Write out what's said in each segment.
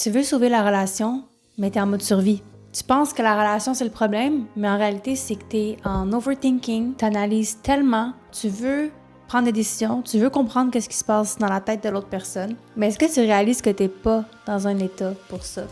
Tu veux sauver la relation, mais t'es en mode survie. Tu penses que la relation, c'est le problème, mais en réalité, c'est que t'es en overthinking, t'analyses tellement, tu veux prendre des décisions, tu veux comprendre qu'est-ce qui se passe dans la tête de l'autre personne, mais est-ce que tu réalises que t'es pas dans un état pour ça?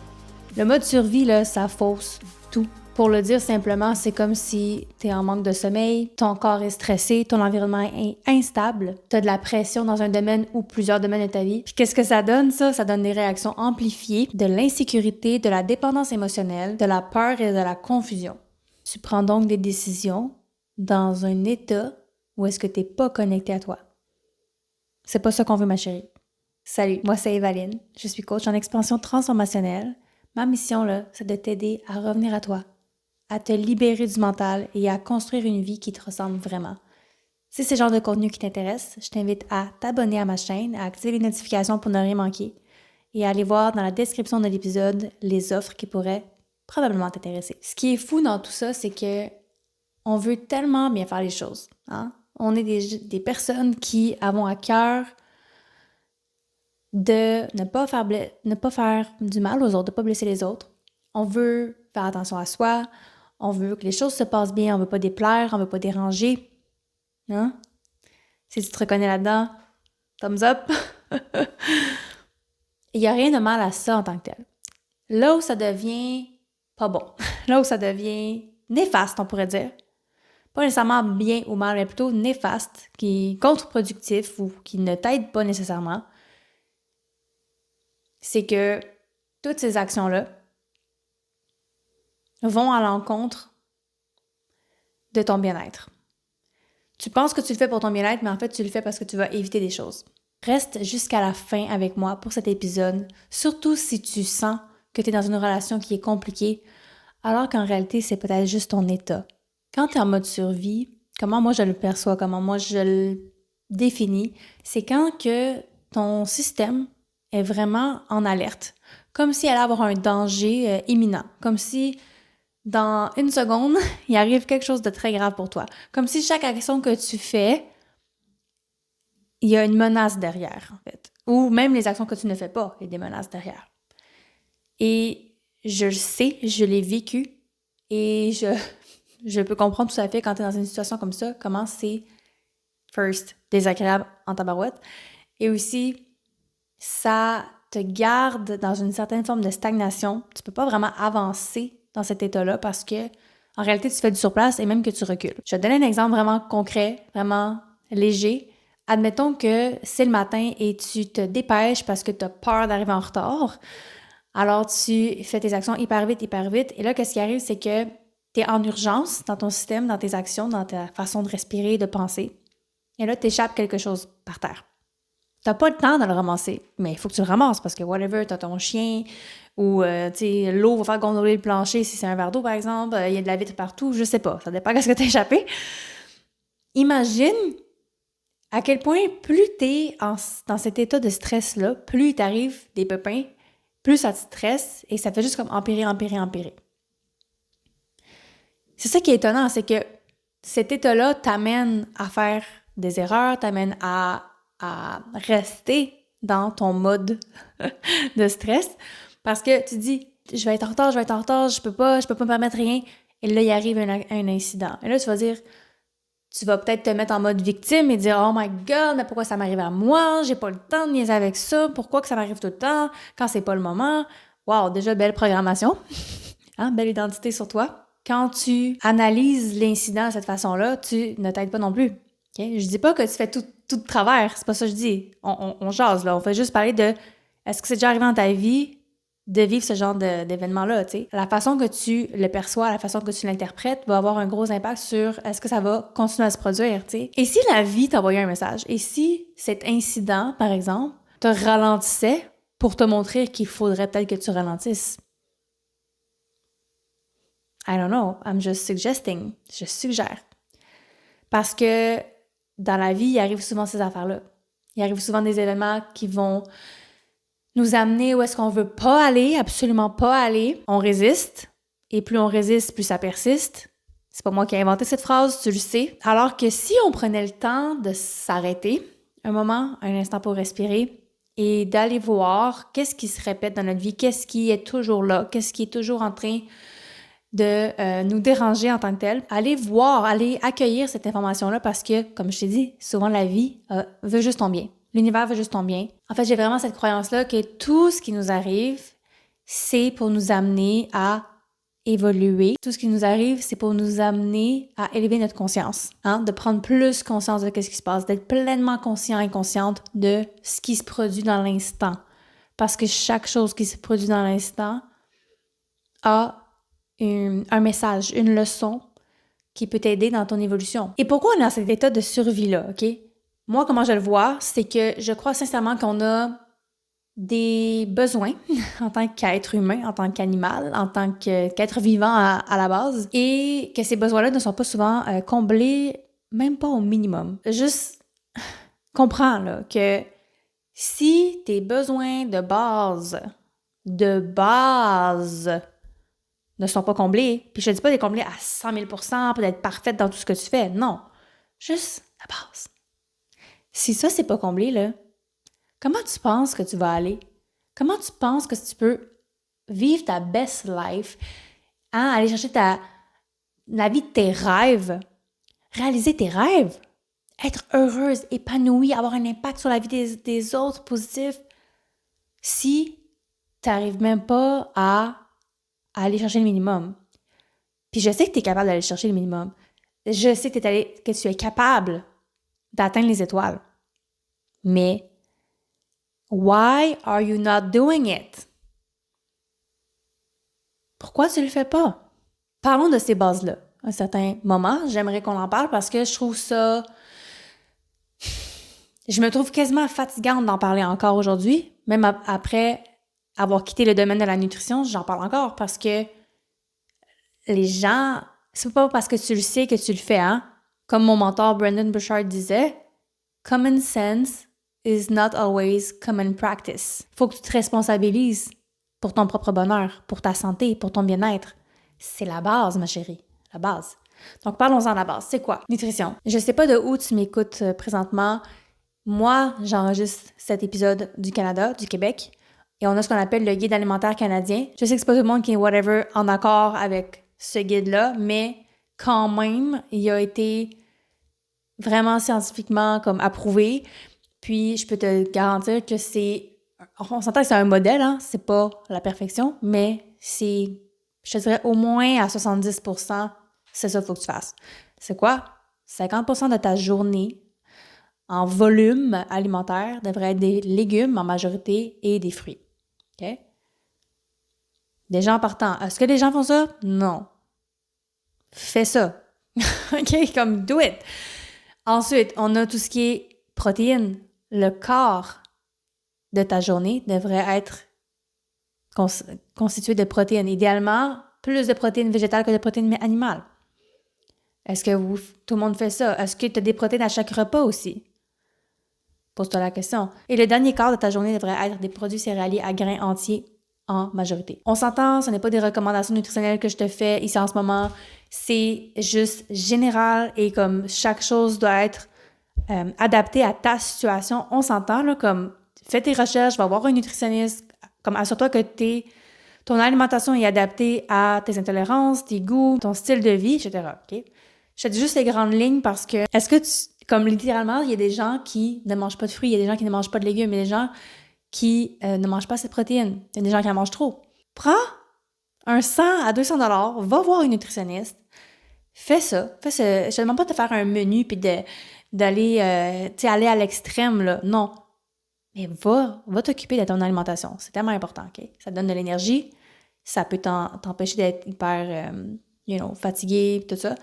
Le mode survie, là, ça fausse tout. Pour le dire simplement, c'est comme si t'es en manque de sommeil, ton corps est stressé, ton environnement est instable, t'as de la pression dans un domaine ou plusieurs domaines de ta vie. Puis qu'est-ce que ça donne, ça? Ça donne des réactions amplifiées, de l'insécurité, de la dépendance émotionnelle, de la peur et de la confusion. Tu prends donc des décisions dans un état où est-ce que t'es pas connecté à toi. C'est pas ça qu'on veut, ma chérie. Salut, moi c'est Evaline, je suis coach en expansion transformationnelle. Ma mission, là, c'est de t'aider à revenir à toi, à te libérer du mental et à construire une vie qui te ressemble vraiment. Si c'est le genre de contenu qui t'intéresse, je t'invite à t'abonner à ma chaîne, à activer les notifications pour ne rien manquer et à aller voir dans la description de l'épisode les offres qui pourraient probablement t'intéresser. Ce qui est fou dans tout ça, c'est que on veut tellement bien faire les choses. Hein? On est des personnes qui avons à cœur de ne pas faire du mal aux autres, de ne pas blesser les autres. On veut faire attention à soi, on veut que les choses se passent bien, on veut pas déplaire, on veut pas déranger. Hein? Si tu te reconnais là-dedans, thumbs up! Il n'y a rien de mal à ça en tant que tel. Là où ça devient pas bon, là où ça devient néfaste, on pourrait dire, pas nécessairement bien ou mal, mais plutôt néfaste, qui est contre-productif ou qui ne t'aide pas nécessairement, c'est que toutes ces actions-là vont à l'encontre de ton bien-être. Tu penses que tu le fais pour ton bien-être, mais en fait, tu le fais parce que tu vas éviter des choses. Reste jusqu'à la fin avec moi pour cet épisode, surtout si tu sens que tu es dans une relation qui est compliquée, alors qu'en réalité, c'est peut-être juste ton état. Quand tu es en mode survie, comment moi je le perçois, comment moi je le définis, c'est quand que ton système est vraiment en alerte, comme s'il allait avoir un danger imminent, comme si dans une seconde, il arrive quelque chose de très grave pour toi. Comme si chaque action que tu fais, il y a une menace derrière, en fait. Ou même les actions que tu ne fais pas, il y a des menaces derrière. Et je le sais, je l'ai vécu et je peux comprendre tout à fait quand tu es dans une situation comme ça, comment c'est, first, désagréable en tabarouette. Et aussi, ça te garde dans une certaine forme de stagnation. Tu peux pas vraiment avancer dans cet état-là parce que, en réalité, tu fais du surplace et même que tu recules. Je vais te donner un exemple vraiment concret, vraiment léger. Admettons que c'est le matin et tu te dépêches parce que tu as peur d'arriver en retard. Alors, tu fais tes actions hyper vite. Et là, qu'est-ce qui arrive, c'est que tu es en urgence dans ton système, dans tes actions, dans ta façon de respirer, de penser. Et là, t'échappes quelque chose par terre. T'as pas le temps de le ramasser, mais il faut que tu le ramasses parce que whatever, t'as ton chien ou l'eau va faire gondoler le plancher si c'est un verre d'eau, par exemple, il y a de la vitre partout, je sais pas, ça dépend de ce que t'as échappé. Imagine à quel point plus t'es dans cet état de stress-là, plus il t'arrive des pépins, plus ça te stresse et ça fait juste comme empirer. C'est ça qui est étonnant, c'est que cet état-là t'amène à faire des erreurs, t'amène à rester dans ton mode de stress parce que tu dis je vais être en retard, je peux pas me permettre rien et là il arrive un incident. Et là tu vas dire tu vas peut-être te mettre en mode victime et dire oh my god, mais pourquoi ça m'arrive à moi? J'ai pas le temps de niaiser avec ça, pourquoi que ça m'arrive tout le temps quand c'est pas le moment? Wow, déjà belle programmation. Hein, belle identité sur toi. Quand tu analyses l'incident de cette façon-là, tu ne t'aides pas non plus. Okay? Je dis pas que tu fais tout de travers, c'est pas ça que je dis. On jase, là. On fait juste parler de est-ce que c'est déjà arrivé dans ta vie de vivre ce genre d'événement-là, tu sais. La façon que tu le perçois, la façon que tu l'interprètes va avoir un gros impact sur est-ce que ça va continuer à se produire, tu sais. Et si la vie t'envoyait un message, et si cet incident, par exemple, te ralentissait pour te montrer qu'il faudrait peut-être que tu ralentisses? I don't know, I'm just suggesting. Je suggère. Parce que dans la vie, il arrive souvent ces affaires-là. Il arrive souvent des événements qui vont nous amener où est-ce qu'on veut pas aller, absolument pas aller. On résiste. Et plus on résiste, plus ça persiste. C'est pas moi qui ai inventé cette phrase, tu le sais. Alors que si on prenait le temps de s'arrêter, un moment, un instant pour respirer, et d'aller voir qu'est-ce qui se répète dans notre vie, qu'est-ce qui est toujours là, qu'est-ce qui est toujours en train de nous déranger en tant que tel. Aller voir, aller accueillir cette information-là parce que, comme je t'ai dit, souvent la vie veut juste ton bien. L'univers veut juste ton bien. En fait, j'ai vraiment cette croyance-là que tout ce qui nous arrive, c'est pour nous amener à évoluer. Tout ce qui nous arrive, c'est pour nous amener à élever notre conscience, de prendre plus conscience de ce qui se passe, d'être pleinement conscient et consciente de ce qui se produit dans l'instant. Parce que chaque chose qui se produit dans l'instant a un message, une leçon qui peut t'aider dans ton évolution. Et pourquoi on est dans cet état de survie-là, OK? Moi, comment je le vois, c'est que je crois sincèrement qu'on a des besoins en tant qu'être humain, en tant qu'animal, en tant qu'être vivant à la base, et que ces besoins-là ne sont pas souvent comblés, même pas au minimum. Juste comprends là, que si tes besoins de base, ne sont pas comblés, puis je te dis pas d'être comblé à 100 000 % pour d'être parfaite dans tout ce que tu fais, non. Juste la base. Si ça, c'est pas comblé, là, comment tu penses que tu vas aller? Comment tu penses que tu peux vivre ta best life, aller chercher la vie de tes rêves, réaliser tes rêves, être heureuse, épanouie, avoir un impact sur la vie des autres positif, si tu n'arrives même pas à aller chercher le minimum. Puis je sais que tu es capable d'aller chercher le minimum. Je sais que tu es capable d'atteindre les étoiles. Mais why are you not doing it? Pourquoi tu le fais pas? Parlons de ces bases-là. À un certain moment, j'aimerais qu'on en parle parce que je trouve ça... Je me trouve quasiment fatigante d'en parler encore aujourd'hui. Même après avoir quitté le domaine de la nutrition, j'en parle encore parce que les gens... C'est pas parce que tu le sais que tu le fais, hein? Comme mon mentor Brendon Burchard disait, « Common sense is not always common practice. » Faut que tu te responsabilises pour ton propre bonheur, pour ta santé, pour ton bien-être. C'est la base, ma chérie, la base. Donc, parlons-en de la base. C'est quoi? Nutrition. Je sais pas de où tu m'écoutes présentement. Moi, j'enregistre cet épisode du Canada, du Québec, et on a ce qu'on appelle le guide alimentaire canadien. Je sais que c'est pas tout le monde qui est whatever en accord avec ce guide-là, mais quand même, il a été vraiment scientifiquement comme approuvé. Puis, je peux te garantir que on s'entend que c'est un modèle, hein? C'est pas la perfection, mais c'est, je te dirais, au moins à 70%, c'est ça qu'il faut que tu fasses. C'est quoi? 50% de ta journée en volume alimentaire devrait être des légumes en majorité et des fruits. OK? Déjà en partant, est-ce que les gens font ça? Non. Fais ça. OK? Comme, do it. Ensuite, on a tout ce qui est protéines. Le quart de ta journée devrait être constitué de protéines. Idéalement, plus de protéines végétales que de protéines animales. Est-ce que tout le monde fait ça? Est-ce que tu as des protéines à chaque repas aussi? Pose-toi la question. Et le dernier quart de ta journée devrait être des produits céréaliers à grains entiers en majorité. On s'entend, ce n'est pas des recommandations nutritionnelles que je te fais ici en ce moment. C'est juste général et comme chaque chose doit être adaptée à ta situation. On s'entend, là, comme fais tes recherches, va voir un nutritionniste, comme assure-toi que ton alimentation est adaptée à tes intolérances, tes goûts, ton style de vie, etc. OK? Je te dis juste les grandes lignes parce que, comme littéralement, il y a des gens qui ne mangent pas de fruits, il y a des gens qui ne mangent pas de légumes, il y a des gens qui ne mangent pas assez de protéines, il y a des gens qui en mangent trop. Prends un 100 à 200 $, va voir une nutritionniste, fais ça. Je te demande pas de faire un menu puis d'aller aller à l'extrême, là. Non. Mais va t'occuper de ton alimentation. C'est tellement important, OK? Ça te donne de l'énergie, ça peut t'empêcher d'être hyper, fatigué, tout ça.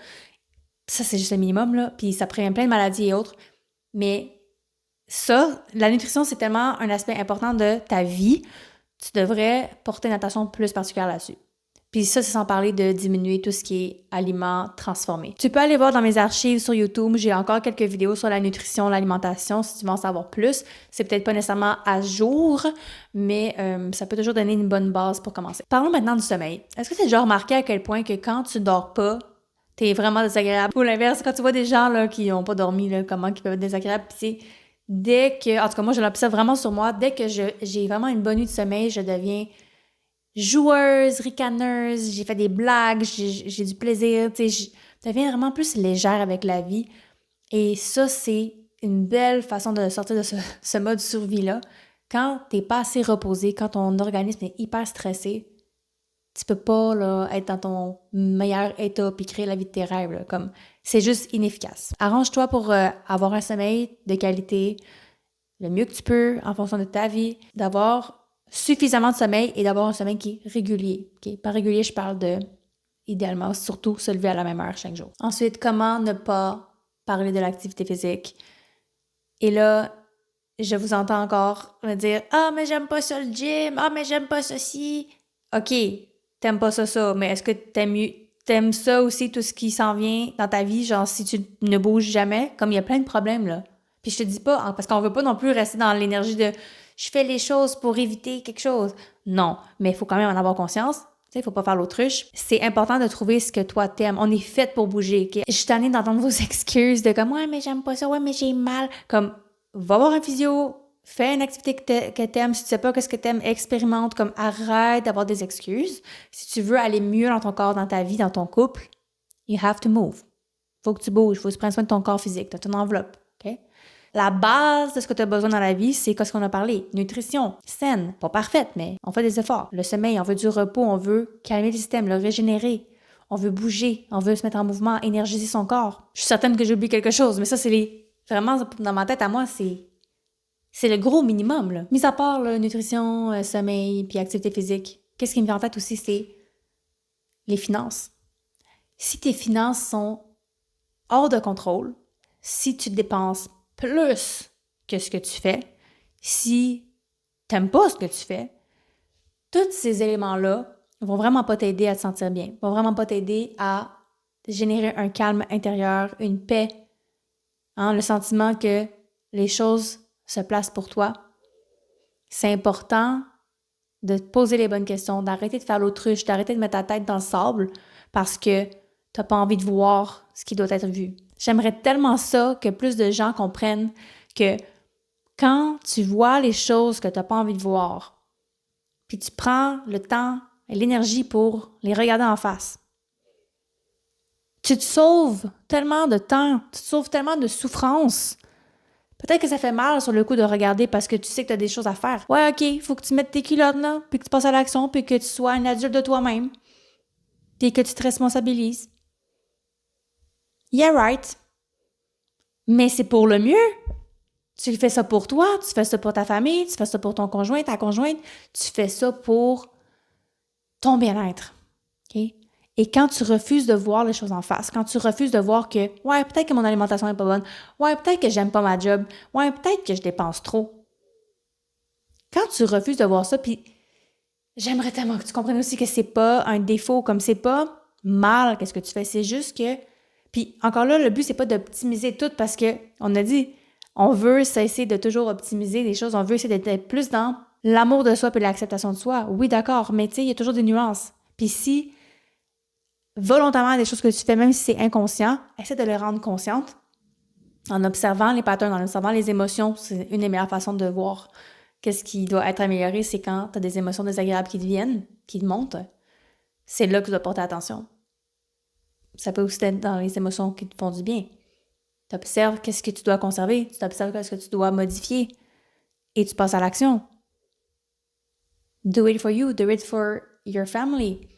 Ça, c'est juste le minimum, là. Puis ça prévient plein de maladies et autres. Mais ça, la nutrition, c'est tellement un aspect important de ta vie. Tu devrais porter une attention plus particulière là-dessus. Puis ça, c'est sans parler de diminuer tout ce qui est aliments transformés. Tu peux aller voir dans mes archives sur YouTube. J'ai encore quelques vidéos sur la nutrition, l'alimentation, si tu veux en savoir plus. C'est peut-être pas nécessairement à jour, mais ça peut toujours donner une bonne base pour commencer. Parlons maintenant du sommeil. Est-ce que tu as déjà remarqué à quel point que quand tu dors pas, t'es vraiment désagréable? Ou l'inverse, quand tu vois des gens là, qui n'ont pas dormi, là, comment ils peuvent être désagréables, puis en tout cas moi je l'observe vraiment sur moi, dès que j'ai vraiment une bonne nuit de sommeil, je deviens joueuse, ricaneuse, j'ai fait des blagues, j'ai du plaisir, tu sais, je deviens vraiment plus légère avec la vie. Et ça, c'est une belle façon de sortir de ce mode survie-là. Quand t'es pas assez reposé, quand ton organisme est hyper stressé, tu peux pas là, être dans ton meilleur état puis créer la vie de tes rêves. Là, comme c'est juste inefficace. Arrange-toi pour avoir un sommeil de qualité, le mieux que tu peux en fonction de ta vie, d'avoir suffisamment de sommeil et d'avoir un sommeil qui est régulier. Okay? Par régulier, je parle de, idéalement, surtout se lever à la même heure chaque jour. Ensuite, comment ne pas parler de l'activité physique? Et là, je vous entends encore me dire « Ah, mais j'aime pas ça le gym. Ah, mais j'aime pas ceci. » OK, t'aimes pas ça, mais est-ce que t'aimes ça aussi, tout ce qui s'en vient dans ta vie, genre si tu ne bouges jamais? Comme il y a plein de problèmes, là. Puis je te dis pas, parce qu'on veut pas non plus rester dans l'énergie de « Je fais les choses pour éviter quelque chose. » Non, mais il faut quand même en avoir conscience. Tu sais, il faut pas faire l'autruche. C'est important de trouver ce que toi t'aimes. On est fait pour bouger, OK? Je suis tannée d'entendre vos excuses de comme « Ouais, mais j'aime pas ça. Ouais, mais j'ai mal. » Comme, va voir un physio, fais une activité que t'aimes. Si tu sais pas qu'est-ce que t'aimes, expérimente. Comme, arrête d'avoir des excuses. Si tu veux aller mieux dans ton corps, dans ta vie, dans ton couple, you have to move. Faut que tu bouges. Faut que tu prennes soin de ton corps physique, de ton enveloppe, OK? La base de ce que tu as besoin dans la vie, c'est ce qu'on a parlé. Nutrition, saine, pas parfaite, mais on fait des efforts. Le sommeil, on veut du repos, on veut calmer le système, le régénérer. On veut bouger, on veut se mettre en mouvement, énergiser son corps. Je suis certaine que j'ai oublié quelque chose, mais ça, vraiment, dans ma tête à moi, c'est le gros minimum, là. Mis à part, là, nutrition, sommeil, puis activité physique, qu'est-ce qui me vient en tête aussi, c'est les finances. Si tes finances sont hors de contrôle, si tu dépenses plus que ce que tu fais, si t'aimes pas ce que tu fais, tous ces éléments-là vont vraiment pas t'aider à te sentir bien, vont vraiment pas t'aider à générer un calme intérieur, une paix, hein, le sentiment que les choses se placent pour toi. C'est important de te poser les bonnes questions, d'arrêter de faire l'autruche, d'arrêter de mettre ta tête dans le sable parce que t'as pas envie de voir ce qui doit être vu. J'aimerais tellement ça que plus de gens comprennent que quand tu vois les choses que t'as pas envie de voir, puis tu prends le temps et l'énergie pour les regarder en face, tu te sauves tellement de temps, tu te sauves tellement de souffrance. Peut-être que ça fait mal sur le coup de regarder parce que tu sais que tu as des choses à faire. Ouais, OK, faut que tu mettes tes culottes là, puis que tu passes à l'action, puis que tu sois un adulte de toi-même, puis que tu te responsabilises. Yeah, right. Mais c'est pour le mieux. Tu fais ça pour toi, tu fais ça pour ta famille, tu fais ça pour ton conjoint, ta conjointe, tu fais ça pour ton bien-être. OK? Et quand tu refuses de voir les choses en face, quand tu refuses de voir que, ouais, peut-être que mon alimentation n'est pas bonne, ouais, peut-être que j'aime pas ma job, ouais, peut-être que je dépense trop. Quand tu refuses de voir ça, puis j'aimerais tellement que tu comprennes aussi que c'est pas un défaut, comme c'est pas mal qu'est-ce que tu fais, c'est juste que, puis encore là, le but c'est pas d'optimiser tout parce que on a dit, on veut cesser de toujours optimiser les choses, on veut essayer d'être plus dans l'amour de soi et l'acceptation de soi. Oui, d'accord, mais tu sais, il y a toujours des nuances. Puis si volontairement des choses que tu fais, même si c'est inconscient, essaie de les rendre conscientes en observant les patterns, en observant les émotions. C'est une des meilleures façons de voir qu'est-ce qui doit être amélioré, c'est quand tu as des émotions désagréables qui te viennent, qui te montent. C'est là que tu dois porter attention. Ça peut aussi être dans les émotions qui te font du bien. Tu observes qu'est-ce que tu dois conserver, tu observes qu'est-ce que tu dois modifier et tu passes à l'action. Do it for you, do it for your family.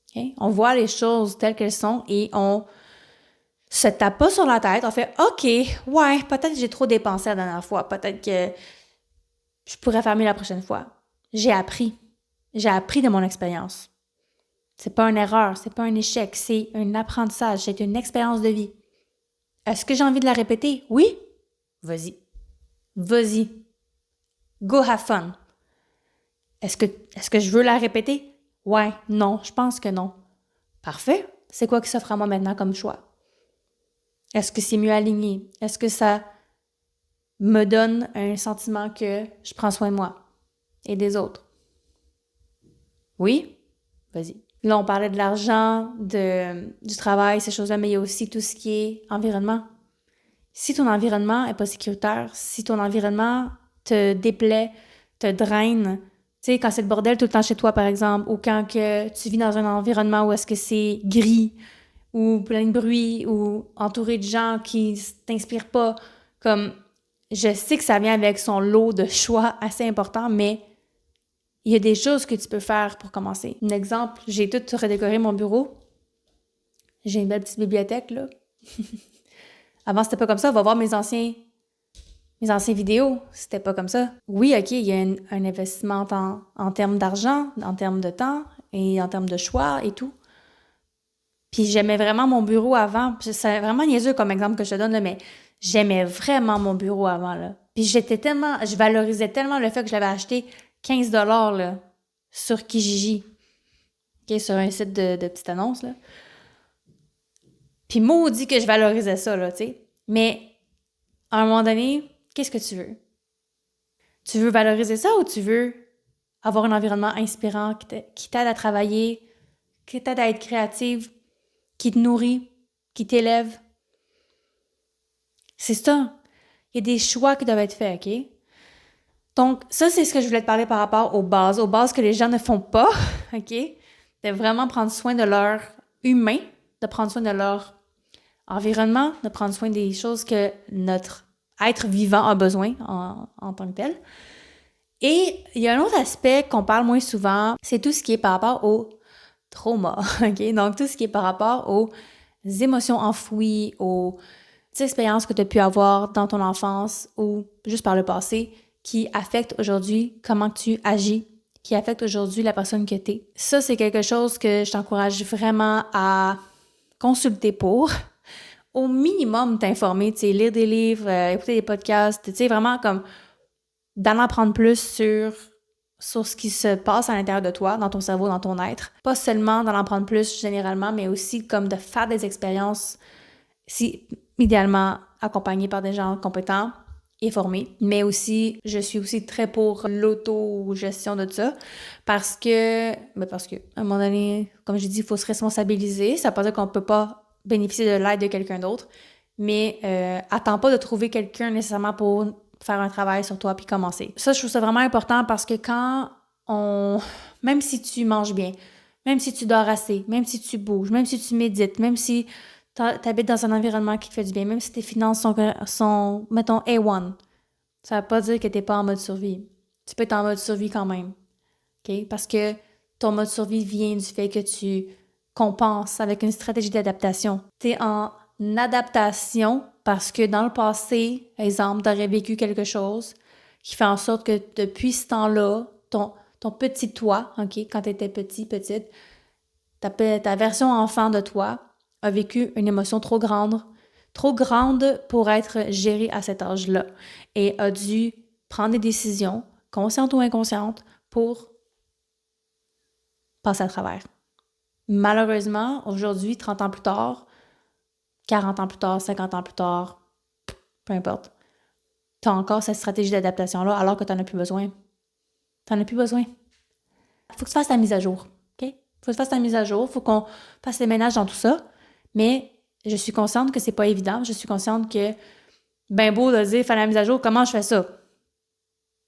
Okay? On voit les choses telles qu'elles sont et on se tape pas sur la tête, on fait « OK, ouais, peut-être que j'ai trop dépensé la dernière fois, peut-être que je pourrais faire mieux la prochaine fois. » J'ai appris de mon expérience. C'est pas une erreur, c'est pas un échec, c'est un apprentissage, c'est une expérience de vie. Est-ce que j'ai envie de la répéter? Oui? Vas-y. Vas-y. Go have fun. Est-ce que je veux la répéter? Ouais, non, je pense que non. Parfait. C'est quoi qui s'offre à moi maintenant comme choix? Est-ce que c'est mieux aligné? Est-ce que ça me donne un sentiment que je prends soin de moi et des autres? Oui? Vas-y. Là, on parlait de l'argent, du travail, ces choses-là, mais il y a aussi tout ce qui est environnement. Si ton environnement est pas sécuritaire, si ton environnement te déplaît, te draine, tu sais, quand c'est le bordel tout le temps chez toi, par exemple, ou quand que tu vis dans un environnement où est-ce que c'est gris, ou plein de bruit, ou entouré de gens qui t'inspirent pas, comme, je sais que ça vient avec son lot de choix assez important, mais il y a des choses que tu peux faire pour commencer. Un exemple, j'ai tout redécoré mon bureau. J'ai une belle petite bibliothèque, là. Avant, c'était pas comme ça. On va voir mes anciens vidéos. C'était pas comme ça. Oui, OK, il y a un investissement en termes d'argent, en termes de temps et en termes de choix et tout. Puis j'aimais vraiment mon bureau avant. C'est vraiment niaiseux comme exemple que je te donne, là, mais j'aimais vraiment mon bureau avant, là. Puis je valorisais tellement le fait que je l'avais acheté 15 là, sur Kijiji. OK, sur un site de petite annonce, là. Puis maudit que je valorisais ça, là, tu sais. Mais à un moment donné, qu'est-ce que tu veux? Tu veux valoriser ça ou tu veux avoir un environnement inspirant qui t'aide à travailler, qui t'aide à être créative, qui te nourrit, qui t'élève? C'est ça. Il y a des choix qui doivent être faits, OK? Donc, ça, c'est ce que je voulais te parler par rapport aux bases que les gens ne font pas, OK? De vraiment prendre soin de leur humain, de prendre soin de leur environnement, de prendre soin des choses que notre être vivant a besoin en tant que tel. Et il y a un autre aspect qu'on parle moins souvent, c'est tout ce qui est par rapport au trauma, OK? Donc, tout ce qui est par rapport aux émotions enfouies, aux expériences que tu as pu avoir dans ton enfance ou juste par le passé qui affectent aujourd'hui comment tu agis, qui affectent aujourd'hui la personne que tu es. Ça, c'est quelque chose que je t'encourage vraiment à consulter pour. Au minimum, t'informer, tu sais, lire des livres, écouter des podcasts, tu sais, vraiment comme d'en apprendre plus sur ce qui se passe à l'intérieur de toi, dans ton cerveau, dans ton être. Pas seulement d'en apprendre plus généralement, mais aussi comme de faire des expériences, si idéalement accompagné par des gens compétents et formés. Mais aussi, je suis aussi très pour l'auto-gestion de ça parce que, à un moment donné, comme j'ai dit, il faut se responsabiliser. Ça veut pas dire qu'on peut pas bénéficier de l'aide de quelqu'un d'autre, mais attends pas de trouver quelqu'un nécessairement pour faire un travail sur toi puis commencer. Ça, je trouve ça vraiment important parce que même si tu manges bien, même si tu dors assez, même si tu bouges, même si tu médites, même si t'habites dans un environnement qui te fait du bien, même si tes finances sont mettons, A1, ça veut pas dire que t'es pas en mode survie. Tu peux être en mode survie quand même, OK? Parce que ton mode survie vient du fait que tu compenses avec une stratégie d'adaptation. T'es en adaptation parce que dans le passé, exemple, t'aurais vécu quelque chose qui fait en sorte que depuis ce temps-là, ton petit toi, OK, quand t'étais petit, petite, ta version enfant de toi a vécu une émotion trop grande pour être gérée à cet âge-là et a dû prendre des décisions, conscientes ou inconscientes, pour passer à travers. Malheureusement, aujourd'hui, 30 ans plus tard, 40 ans plus tard, 50 ans plus tard, peu importe, tu as encore cette stratégie d'adaptation-là alors que tu n'en as plus besoin. Tu n'en as plus besoin. Il faut que tu fasses ta mise à jour. OK? Il faut que tu fasses ta mise à jour. Il faut qu'on fasse le ménage dans tout ça. Mais je suis consciente que c'est pas évident. Je suis consciente que, ben beau de dire, faire la mise à jour, comment je fais ça?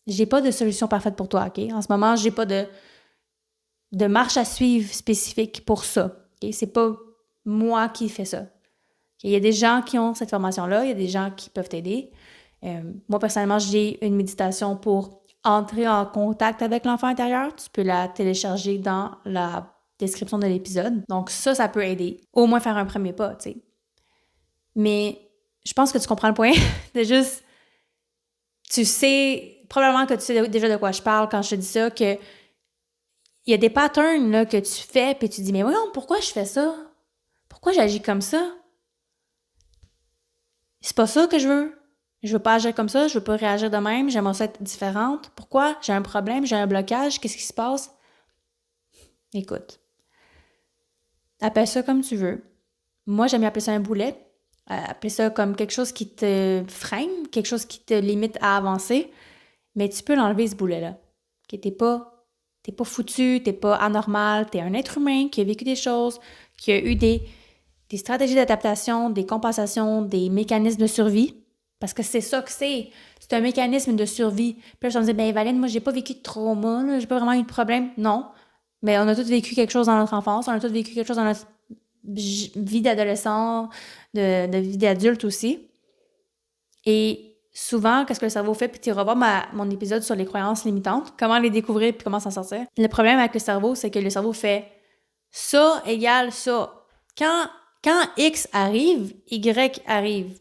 J'ai pas de solution parfaite pour toi, OK? En ce moment, j'ai pas de marche à suivre spécifique pour ça. OK? C'est pas moi qui fais ça. Il y a des gens qui ont cette formation-là, il y a des gens qui peuvent t'aider. Moi, personnellement, j'ai une méditation pour entrer en contact avec l'enfant intérieur. Tu peux la télécharger dans la description de l'épisode. Donc ça peut aider. Au moins faire un premier pas, tu sais. Mais je pense que tu comprends le point. C'est juste, tu sais, probablement que tu sais déjà de quoi je parle quand je te dis ça, que il y a des patterns là, que tu fais, puis tu dis, mais voyons, pourquoi je fais ça? Pourquoi j'agis comme ça? C'est pas ça que je veux. Je veux pas agir comme ça, je veux pas réagir de même, j'aimerais ça être différente. Pourquoi? J'ai un problème, j'ai un blocage, qu'est-ce qui se passe? Écoute, appelle ça comme tu veux. Moi, j'aime mieux appeler ça un boulet. Appeler ça comme quelque chose qui te freine, quelque chose qui te limite à avancer. Mais tu peux l'enlever, ce boulet-là. Okay? T'es pas foutu, t'es pas anormal, t'es un être humain qui a vécu des choses, qui a eu des des stratégies d'adaptation, des compensations, des mécanismes de survie. Parce que c'est ça que c'est. C'est un mécanisme de survie. Puis là, je me dis, ben Valine, moi, j'ai pas vécu de trauma, là, j'ai pas vraiment eu de problème. Non. Mais on a tous vécu quelque chose dans notre enfance, on a tous vécu quelque chose dans notre vie d'adolescent, de vie d'adulte aussi. Et souvent, qu'est-ce que le cerveau fait? Puis tu revois mon épisode sur les croyances limitantes, comment les découvrir puis comment s'en sortir. Le problème avec le cerveau, c'est que le cerveau fait ça égale ça. Quand X arrive, Y arrive.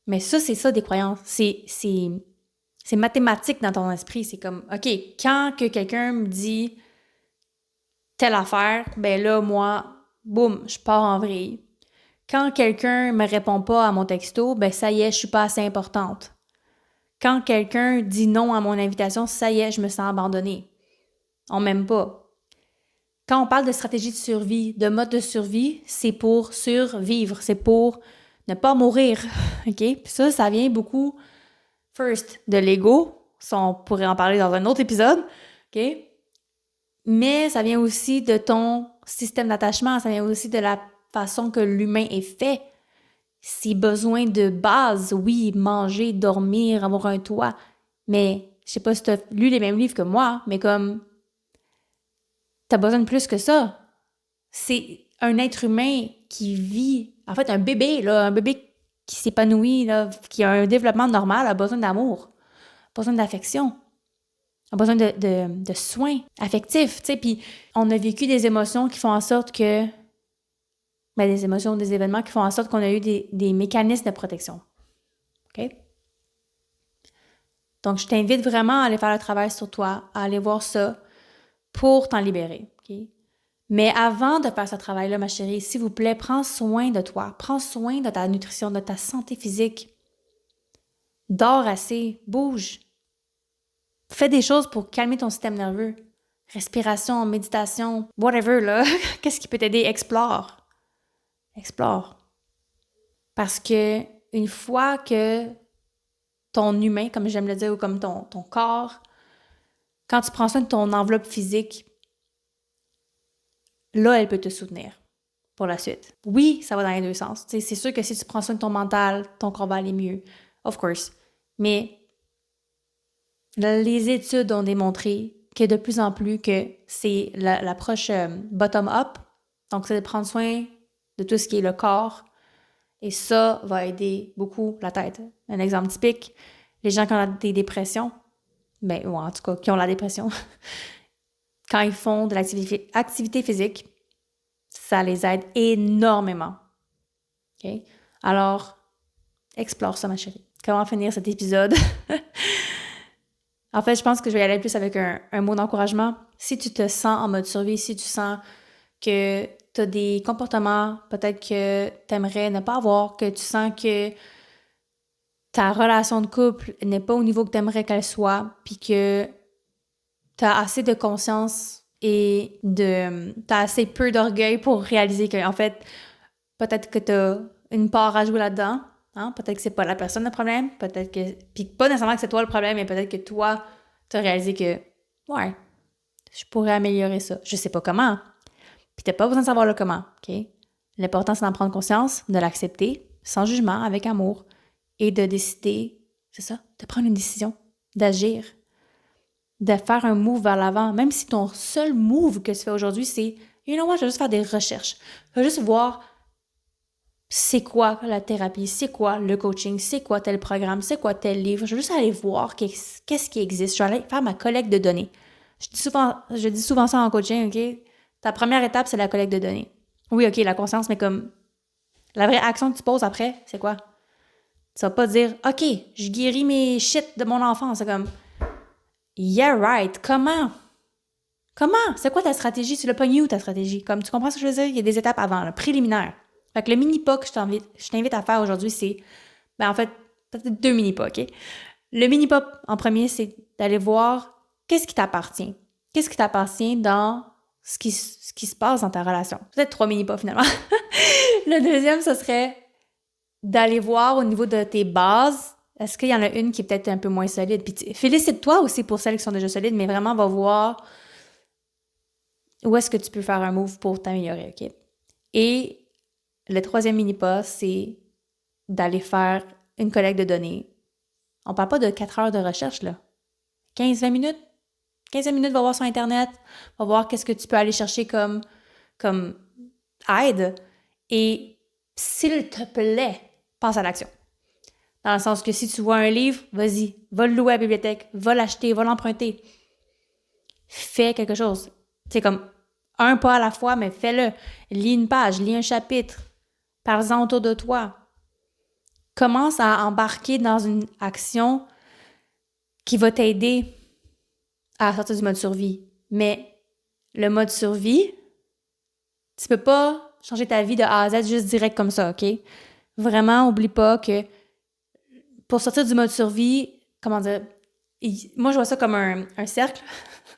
Mais ça, c'est ça des croyances. C'est mathématique dans ton esprit. C'est comme, OK, quand que quelqu'un me dit telle affaire, ben là, moi, boum, je pars en vrille. Quand quelqu'un me répond pas à mon texto, ben ça y est, je suis pas assez importante. Quand quelqu'un dit non à mon invitation, ça y est, je me sens abandonnée. On m'aime pas. Quand on parle de stratégie de survie, de mode de survie, c'est pour survivre, c'est pour ne pas mourir, OK? Puis ça vient beaucoup, first, de l'ego, ça on pourrait en parler dans un autre épisode, OK? Mais ça vient aussi de ton système d'attachement, ça vient aussi de la façon que l'humain est fait. Ses besoins de base, oui, manger, dormir, avoir un toit, mais je sais pas si tu as lu les mêmes livres que moi, mais comme t'as besoin de plus que ça. C'est un être humain qui vit, en fait, un bébé qui s'épanouit, là, qui a un développement normal, a besoin d'amour, a besoin d'affection, a besoin de soins affectifs, tu sais, puis on a vécu des émotions qui font en sorte que, des émotions, des événements qui font en sorte qu'on a eu des mécanismes de protection, OK? Donc, je t'invite vraiment à aller faire le travail sur toi, à aller voir ça pour t'en libérer, OK? Mais avant de faire ce travail-là, ma chérie, s'il vous plaît, prends soin de toi. Prends soin de ta nutrition, de ta santé physique. Dors assez, bouge. Fais des choses pour calmer ton système nerveux. Respiration, méditation, whatever, là. Qu'est-ce qui peut t'aider? Explore. Explore. Parce que une fois que ton humain, comme j'aime le dire, ou comme ton corps, quand tu prends soin de ton enveloppe physique, là, elle peut te soutenir pour la suite. Oui, ça va dans les deux sens. T'sais, c'est sûr que si tu prends soin de ton mental, ton corps va aller mieux. Of course. Mais les études ont démontré que de plus en plus que c'est l'approche bottom-up. Donc, c'est de prendre soin de tout ce qui est le corps. Et ça va aider beaucoup la tête. Un exemple typique, les gens qui ont des dépressions, ou en tout cas, qui ont la dépression, quand ils font de l'activité physique, ça les aide énormément. OK? Alors, explore ça, ma chérie. Comment finir cet épisode? En fait, je pense que je vais y aller plus avec un mot d'encouragement. Si tu te sens en mode survie, si tu sens que tu as des comportements peut-être que tu aimerais ne pas avoir, que tu sens que ta relation de couple n'est pas au niveau que tu aimerais qu'elle soit, puis que tu as assez de conscience et t'as assez peu d'orgueil pour réaliser que, en fait, peut-être que tu as une part à jouer là-dedans. Hein? Peut-être que c'est pas la personne le problème. Peut-être que. Puis pas nécessairement que c'est toi le problème, mais peut-être que toi, tu as réalisé que, ouais, je pourrais améliorer ça. Je sais pas comment. Puis t'as pas besoin de savoir le comment, OK? L'important, c'est d'en prendre conscience, de l'accepter, sans jugement, avec amour, et de décider, c'est ça, de prendre une décision, d'agir, de faire un move vers l'avant. Même si ton seul move que tu fais aujourd'hui, c'est, you know what, je vais juste faire des recherches. Je vais juste voir c'est quoi la thérapie, c'est quoi le coaching, c'est quoi tel programme, c'est quoi tel livre. Je vais juste aller voir qu'est-ce qui existe. Je vais aller faire ma collecte de données. Je dis souvent ça en coaching, OK? Ta première étape, c'est la collecte de données. Oui, OK, la conscience, mais comme la vraie action que tu poses après, c'est quoi? Tu vas pas dire, OK, je guéris mes shit de mon enfance. C'est comme, yeah, right. Comment? C'est quoi ta stratégie? Tu l'as pas où ta stratégie? Comme, tu comprends ce que je veux dire? Il y a des étapes avant, le préliminaire. Fait que le mini-pas que je t'invite à faire aujourd'hui, c'est, en fait, peut-être 2 mini-pas, OK? Le mini-pas, en premier, c'est d'aller voir qu'est-ce qui t'appartient. Qu'est-ce qui t'appartient dans ce qui se passe dans ta relation. Peut-être 3 mini-pas, finalement. Le deuxième, ce serait d'aller voir au niveau de tes bases, est-ce qu'il y en a une qui est peut-être un peu moins solide? Puis félicite-toi aussi pour celles qui sont déjà solides, mais vraiment, va voir où est-ce que tu peux faire un move pour t'améliorer, OK? Et le troisième mini-pas, c'est d'aller faire une collecte de données. On parle pas de 4 heures de recherche, là. 15-20 minutes. 15 minutes, va voir sur Internet, va voir qu'est-ce que tu peux aller chercher comme aide. Et s'il te plaît, passe à l'action. Dans le sens que si tu vois un livre, vas-y, va le louer à la bibliothèque, va l'acheter, va l'emprunter. Fais quelque chose. C'est comme un pas à la fois, mais fais-le. Lis une page, lis un chapitre. Parle-en autour de toi. Commence à embarquer dans une action qui va t'aider à sortir du mode survie. Mais le mode survie, tu peux pas changer ta vie de A à Z juste direct comme ça, OK? Vraiment, oublie pas que pour sortir du mode survie, comment dire, moi je vois ça comme un cercle.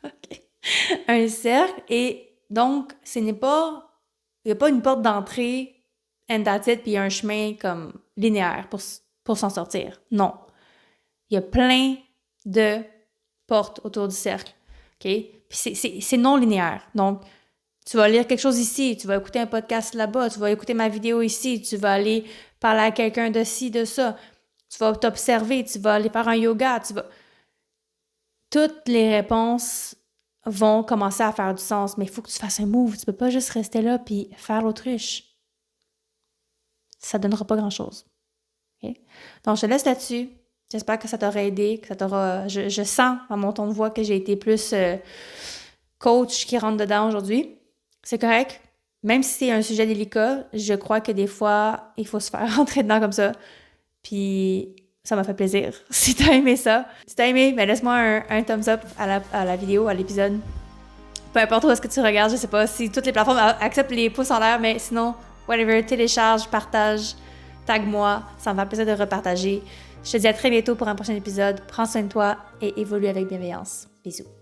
Okay. Un cercle, et donc, il n'y a pas une porte d'entrée and that's it, puis il y a un chemin comme linéaire pour s'en sortir. Non. Il y a plein de portes autour du cercle. OK? Puis c'est non linéaire. Donc, tu vas lire quelque chose ici, tu vas écouter un podcast là-bas, tu vas écouter ma vidéo ici, tu vas aller parler à quelqu'un de ci, de ça, tu vas t'observer, tu vas aller faire un yoga, toutes les réponses vont commencer à faire du sens, mais il faut que tu fasses un move. Tu peux pas juste rester là puis faire l'autruche. Ça donnera pas grand-chose. Okay? Donc, je te laisse là-dessus. J'espère que ça t'aura aidé, que ça t'aura... Je sens dans mon ton de voix que j'ai été plus coach qui rentre dedans aujourd'hui. C'est correct. Même si c'est un sujet délicat, je crois que des fois, il faut se faire rentrer dedans comme ça. Puis, ça m'a fait plaisir. Si t'as aimé ça, si t'as aimé, ben laisse-moi un thumbs up à la vidéo, à l'épisode. Peu importe où est-ce que tu regardes, je sais pas si toutes les plateformes acceptent les pouces en l'air, mais sinon, whatever, télécharge, partage, tag-moi, ça me fait plaisir de repartager. Je te dis à très bientôt pour un prochain épisode. Prends soin de toi et évolue avec bienveillance. Bisous.